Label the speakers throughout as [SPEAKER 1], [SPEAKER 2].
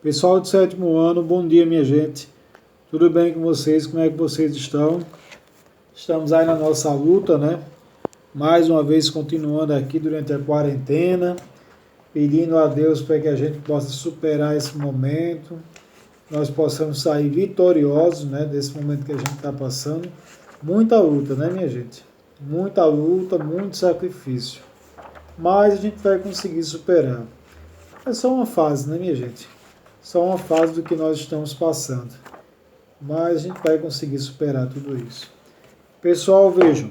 [SPEAKER 1] Pessoal do sétimo ano, bom dia, minha gente. Tudo bem com vocês? Como é que vocês estão? Estamos aí na nossa luta, né? Mais uma vez continuando aqui durante a quarentena, pedindo a Deus para que a gente possa superar esse momento, nós possamos sair vitoriosos, né, desse momento que a gente está passando. Muita luta, né, minha gente? Muita luta, muito sacrifício. Mas a gente vai conseguir superar. É só uma fase, né, minha gente? Só uma fase do que nós estamos passando. Mas a gente vai conseguir superar tudo isso. Pessoal, vejam.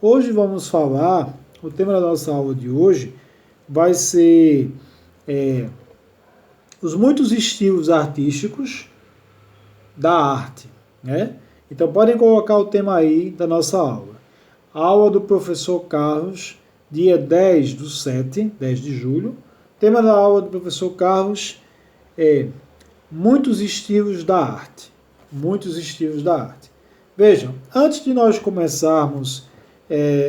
[SPEAKER 1] Hoje vamos falar, o tema da nossa aula de hoje vai ser os muitos estilos artísticos da arte, né? Então podem colocar o tema aí da nossa aula. Aula do professor Carlos, dia 10/7, 10 de julho. O tema da aula do professor Carlos é muitos estilos da arte. Muitos estilos da arte. Vejam, antes de nós começarmos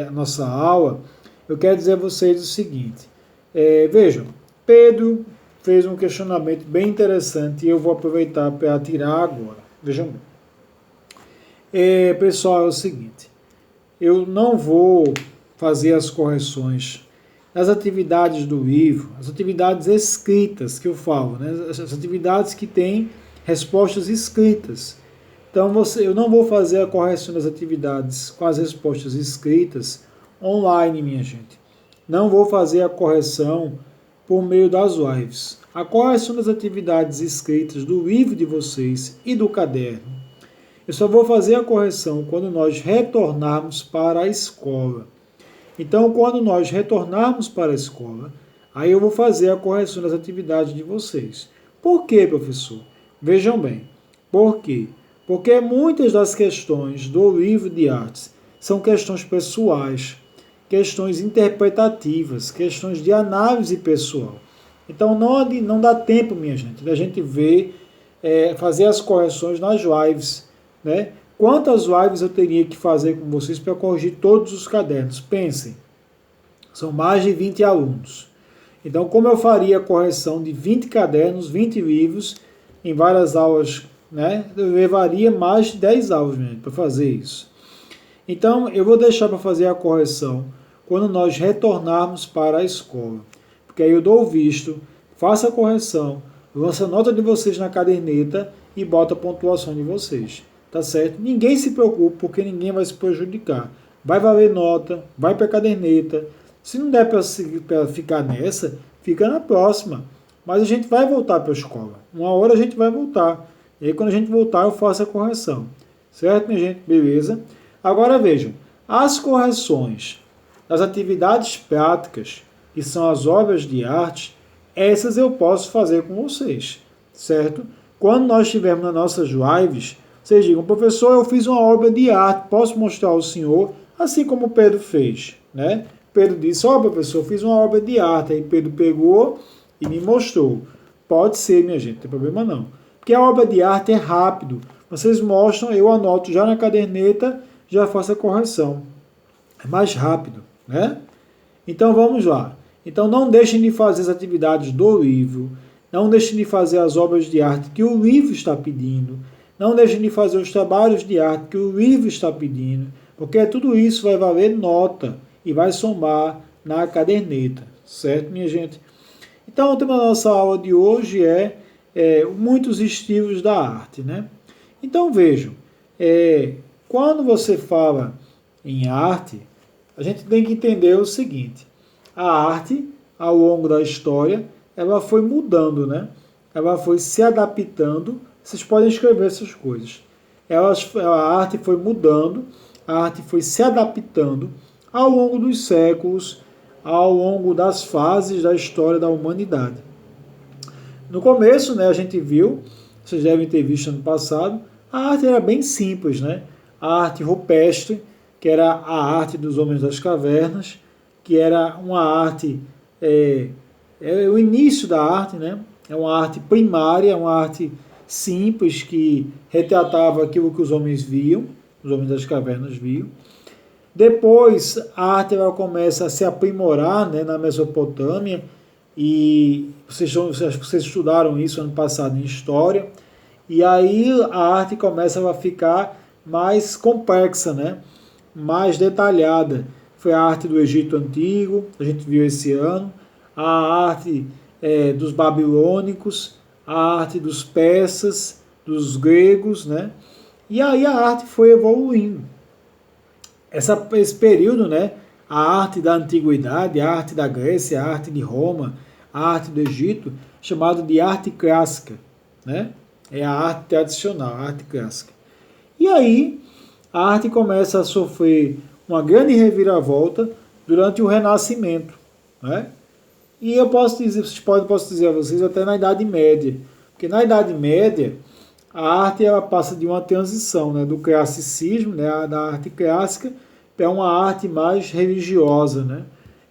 [SPEAKER 1] a nossa aula, eu quero dizer a vocês o seguinte. Vejam, Pedro fez um questionamento bem interessante e eu vou aproveitar para tirar agora. Vejam bem. Pessoal, é o seguinte. Eu não vou fazer as correções das atividades do livro, as atividades escritas que eu falo, né? As atividades que têm respostas escritas. Então, eu não vou fazer a correção das atividades com as respostas escritas online, minha gente. Não vou fazer a correção por meio das lives. A correção das atividades escritas do livro de vocês e do caderno. Eu só vou fazer a correção quando nós retornarmos para a escola. Então, quando nós retornarmos para a escola, aí eu vou fazer a correção das atividades de vocês. Por quê, professor? Vejam bem. Por quê? Porque muitas das questões do livro de artes são questões pessoais, questões interpretativas, questões de análise pessoal. Então, não dá tempo, minha gente, da gente ver, fazer as correções nas lives, né? Quantas lives eu teria que fazer com vocês para corrigir todos os cadernos? Pensem, são mais de 20 alunos. Então, como eu faria a correção de 20 cadernos, 20 livros, em várias aulas, né? Eu levaria mais de 10 aulas para fazer isso. Então, eu vou deixar para fazer a correção quando nós retornarmos para a escola. Porque aí eu dou o visto, faço a correção, lanço a nota de vocês na caderneta e boto a pontuação de vocês. Tá certo? Ninguém se preocupe, porque ninguém vai se prejudicar. Vai valer nota, vai para a caderneta. Se não der para ficar nessa, fica na próxima. Mas a gente vai voltar para a escola. Uma hora a gente vai voltar. E aí quando a gente voltar eu faço a correção. Certo, minha gente? Beleza? Agora vejam, as correções das atividades práticas, que são as obras de arte, essas eu posso fazer com vocês. Certo? Quando nós estivermos nas nossas lives, vocês digam, professor, eu fiz uma obra de arte, posso mostrar ao senhor? Assim como Pedro fez, né? Pedro disse, professor, eu fiz uma obra de arte. Aí Pedro pegou e me mostrou. Pode ser, minha gente, não tem problema não. Porque a obra de arte é rápido. Vocês mostram, eu anoto já na caderneta, já faço a correção. É mais rápido, né? Então vamos lá. Então não deixem de fazer as atividades do livro, não deixem de fazer as obras de arte que o livro está pedindo, não deixem de fazer os trabalhos de arte que o livro está pedindo, porque tudo isso vai valer nota e vai somar na caderneta, certo, minha gente? Então, o tema da nossa aula de hoje é muitos estilos da arte, né? Então, vejam, quando você fala em arte, a gente tem que entender o seguinte, a arte, ao longo da história, ela foi mudando, né? Ela foi se adaptando. Vocês podem escrever essas coisas. A arte foi mudando, a arte foi se adaptando ao longo dos séculos, ao longo das fases da história da humanidade. No começo, né, a gente viu, vocês devem ter visto ano passado, a arte era bem simples, né? A arte rupestre, que era a arte dos homens das cavernas, que era uma arte, o início da arte, né? É uma arte primária, uma arte simples que retratava aquilo que os homens viam, os homens das cavernas viam. Depois a arte ela começa a se aprimorar, né, na Mesopotâmia, e acho que vocês estudaram isso ano passado em História, e aí a arte começa a ficar mais complexa, né? Mais detalhada. Foi a arte do Egito Antigo, a gente viu esse ano, a arte dos babilônicos, a arte dos persas, dos gregos, né? E aí a arte foi evoluindo. Esse período, né? A arte da antiguidade, a arte da Grécia, a arte de Roma, a arte do Egito, chamado de arte clássica, né? É a arte tradicional, a arte clássica. E aí a arte começa a sofrer uma grande reviravolta durante o Renascimento, né? E eu posso dizer a vocês até na Idade Média, porque na Idade Média a arte ela passa de uma transição, né, do classicismo, né, da arte clássica, para uma arte mais religiosa, né?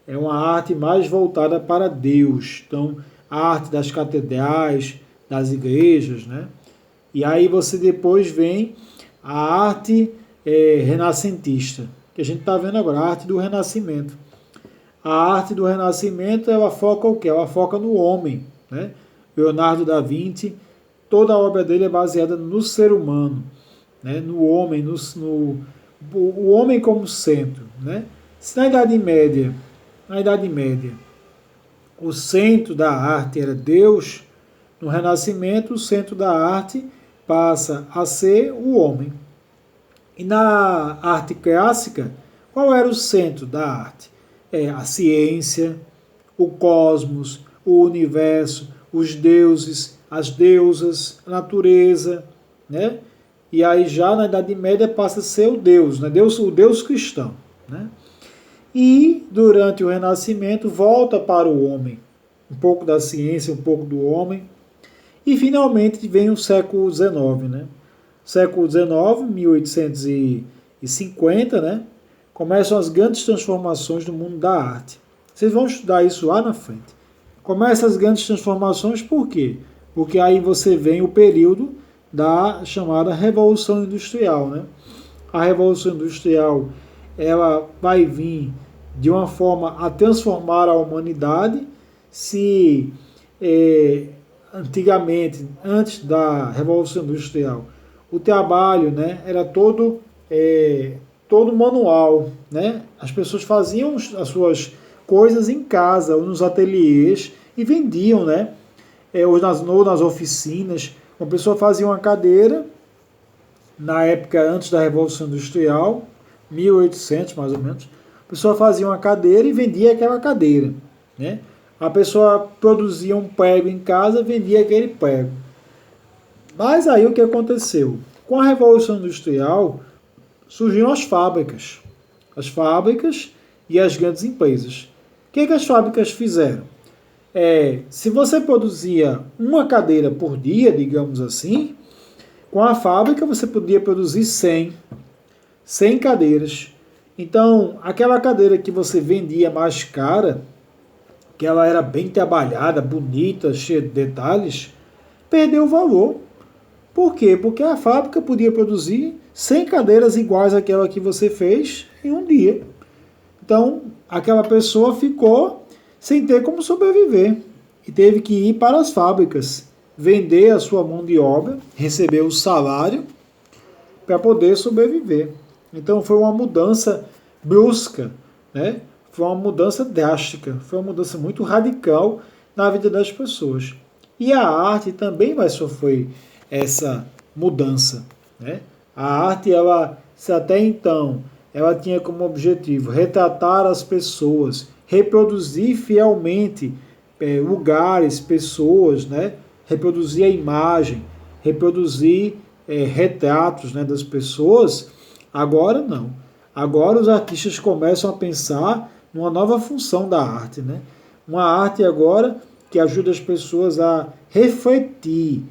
[SPEAKER 1] É uma arte mais voltada para Deus. Então, a arte das catedrais, das igrejas, né? E aí você depois vem a arte renascentista, que a gente está vendo agora, a arte do Renascimento. A arte do Renascimento, ela foca o quê? Ela foca no homem, né? Leonardo da Vinci, toda a obra dele é baseada no ser humano, né? No homem, o homem como centro, né? Se na Idade Média, o centro da arte era Deus, no Renascimento o centro da arte passa a ser o homem. E na arte clássica, qual era o centro da arte? A ciência, o cosmos, o universo, os deuses, as deusas, a natureza, né? E aí já na Idade Média passa a ser o Deus, né? O Deus cristão, né? E durante o Renascimento volta para o homem, um pouco da ciência, um pouco do homem, e finalmente vem o século XIX, né? Século XIX, 1850, né? Começam as grandes transformações no mundo da arte. Vocês vão estudar isso lá na frente. Começam as grandes transformações por quê? Porque aí você vem o período da chamada Revolução Industrial, né? A Revolução Industrial, ela vai vir de uma forma a transformar a humanidade. Se antigamente, antes da Revolução Industrial, o trabalho, né, era todo manual, né? As pessoas faziam as suas coisas em casa ou nos ateliês e vendiam, né? Ou nas oficinas. Uma pessoa fazia uma cadeira, na época antes da Revolução Industrial, 1800 mais ou menos, a pessoa fazia uma cadeira e vendia aquela cadeira, né? A pessoa produzia um prego em casa, vendia aquele prego. Mas aí o que aconteceu? Com a Revolução Industrial, surgiram as fábricas. As fábricas e as grandes empresas. O que as fábricas fizeram? Se você produzia uma cadeira por dia, digamos assim, com a fábrica você podia produzir 100 cadeiras. Então, aquela cadeira que você vendia mais cara, que ela era bem trabalhada, bonita, cheia de detalhes, perdeu o valor. Por quê? Porque a fábrica podia produzir 100 cadeiras iguais àquela que você fez em um dia. Então, aquela pessoa ficou sem ter como sobreviver e teve que ir para as fábricas, vender a sua mão de obra, receber o salário para poder sobreviver. Então, foi uma mudança brusca, né? Foi uma mudança drástica, foi uma mudança muito radical na vida das pessoas. E a arte também vai sofrer essa mudança, né? A arte, ela, se até então, ela tinha como objetivo retratar as pessoas, reproduzir fielmente lugares, pessoas, né? Reproduzir a imagem, reproduzir retratos, né, das pessoas. Agora não. Agora os artistas começam a pensar numa nova função da arte, né? Uma arte agora que ajuda as pessoas a refletir,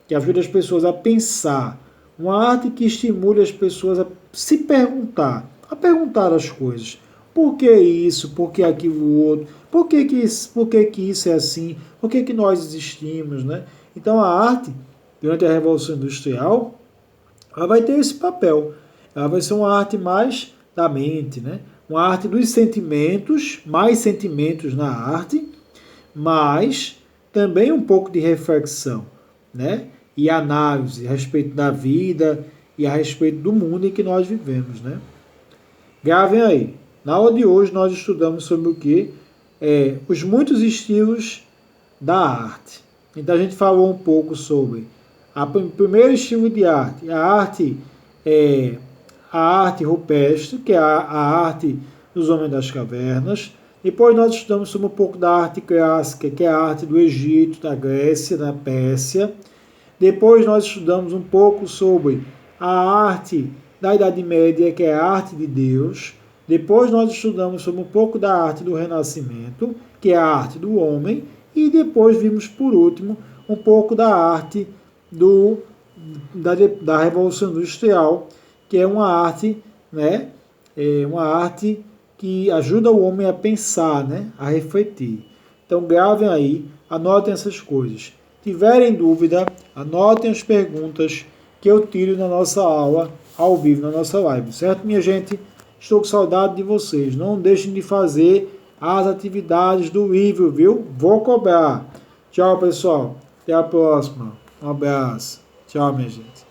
[SPEAKER 1] que ajuda as pessoas a pensar. Uma arte que estimule as pessoas a se perguntar, as coisas. Por que isso? Por que aquilo outro? Por que isso é assim? Por que nós existimos, né? Então a arte, durante a Revolução Industrial, ela vai ter esse papel. Ela vai ser uma arte mais da mente, né? Uma arte dos sentimentos, mais sentimentos na arte, mas também um pouco de reflexão, né? E análise a respeito da vida e a respeito do mundo em que nós vivemos, né? Gravem aí. Na aula de hoje nós estudamos sobre o que? Os muitos estilos da arte. Então a gente falou um pouco sobre o primeiro estilo de arte, a arte rupestre, que é a arte dos homens das cavernas. Depois nós estudamos sobre um pouco da arte clássica, que é a arte do Egito, da Grécia, da Pérsia. Depois nós estudamos um pouco sobre a arte da Idade Média, que é a arte de Deus. Depois nós estudamos sobre um pouco da arte do Renascimento, que é a arte do homem. E depois vimos, por último, um pouco da arte da Revolução Industrial, que é uma arte, né, uma arte que ajuda o homem a pensar, né, a refletir. Então gravem aí, anotem essas coisas. Tiverem dúvida, anotem as perguntas que eu tiro na nossa aula, ao vivo, na nossa live, certo, minha gente? Estou com saudade de vocês. Não deixem de fazer as atividades do livro, viu? Vou cobrar. Tchau, pessoal. Até a próxima. Um abraço. Tchau, minha gente.